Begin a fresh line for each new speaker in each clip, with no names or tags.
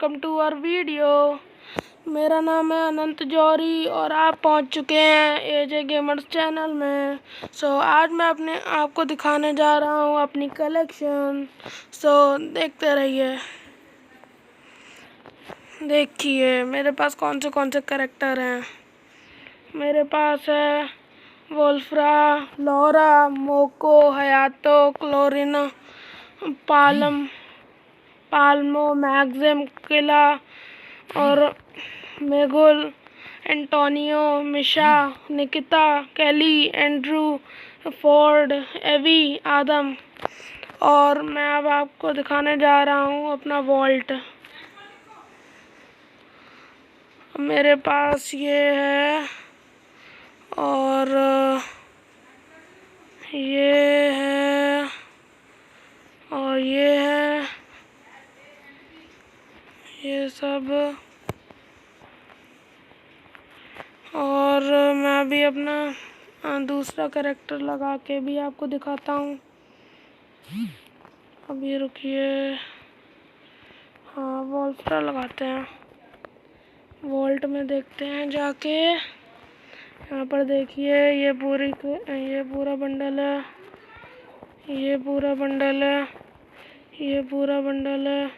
Welcome to our video. मेरा नाम है अनंत जौहरी और आप पहुंच चुके हैं एजे गेमर्स चैनल में। आज मैं अपने आपको दिखाने जा रहा हूं अपनी कलेक्शन। देखते रहिए। देखिए मेरे पास कौन से कैरेक्टर हैं। मेरे पास है वोल्फ्रा, लॉरा, मोको, हयातो, क्लोरिना, पाल्मो, मैग्जिम, किला और मेगुल, एंटोनियो, मिशा, निकिता, केली, एंड्रू, फोर्ड, एवी, आदम। और मैं अब आपको दिखाने जा रहा हूँ अपना वॉल्ट। मेरे पास ये है और ये है और ये है, ये सब। और मैं अभी अपना दूसरा कैरेक्टर लगा के भी आपको दिखाता हूँ। अभी रुकिए। हाँ, वॉल्फ्रा लगाते हैं। वॉल्ट में देखते हैं जाके। यहाँ पर देखिए ये पूरा बंडल है, ये पूरा बंडल है, ये पूरा बंडल है,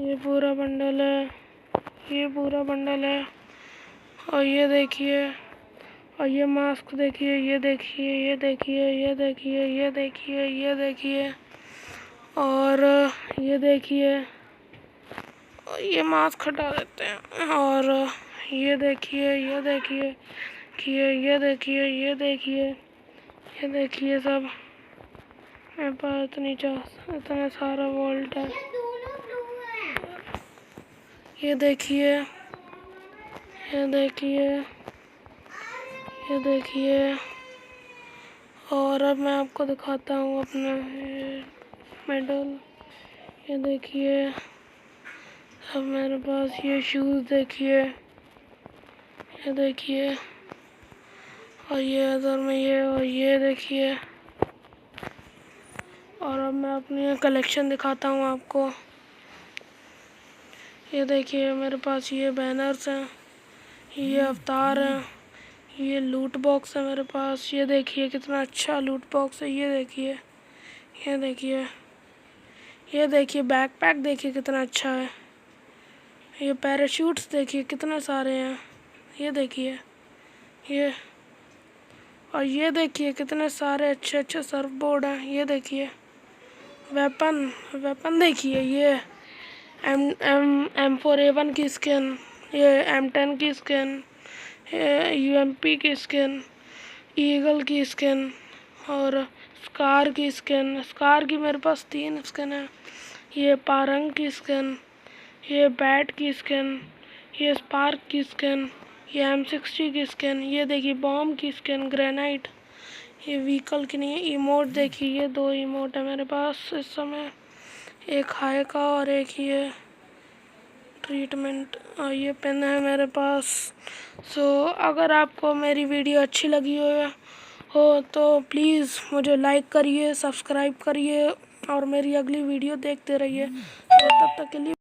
ये पूरा बंडल है, ये पूरा बंडल है। और ये देखिए, और ये मास्क देखिए, ये देखिए, ये देखिए, ये देखिए, ये देखिए, ये देखिए, और ये देखिए। ये मास्क हटा देते हैं। और ये देखिए, ये देखिए, ये देखिए, ये देखिए, ये देखिए सब। मेरे पास इतना सारा वोल्ट है। ये देखिए, ये देखिए, ये देखिए। और अब मैं आपको दिखाता हूँ अपना मेडल। ये देखिए। अब मेरे पास ये शूज़ देखिए, ये देखिए, और ये अदर में और ये देखिए। और अब मैं अपनी कलेक्शन दिखाता हूँ आपको। ये देखिए मेरे पास ये बैनर्स हैं, ये अवतार हैं, ये लूट बॉक्स है मेरे पास। ये देखिए कितना अच्छा लूट बॉक्स है। ये देखिए, ये देखिए, ये देखिए बैकपैक देखिए कितना अच्छा है। ये पैराशूट्स देखिए कितने सारे हैं। ये देखिए, ये, और ये देखिए कितने सारे अच्छे सर्फ बोर्ड हैं। ये देखिए वेपन देखिए, ये M4A1 की स्किन, ये M10 की स्किन, UMP की स्किन, ईगल की स्किन, और स्कार की स्किन। स्कार की मेरे पास 3 स्किन है। ये पारंग की स्किन, ये बैट की स्किन, ये स्पार्क की स्किन, ये M60 की स्किन। ये देखिए बॉम्ब की स्किन, ग्रेनाइट। ये व्हीकल की नहीं है। इमोट देखिए, ये 2 इमोट है मेरे पास इस समय, एक हाई का और एक ये ट्रीटमेंट। और ये पेन है मेरे पास। अगर आपको मेरी वीडियो अच्छी लगी हो तो प्लीज़ मुझे लाइक करिए, सब्सक्राइब करिए और मेरी अगली वीडियो देखते रहिए। तब तक के लिए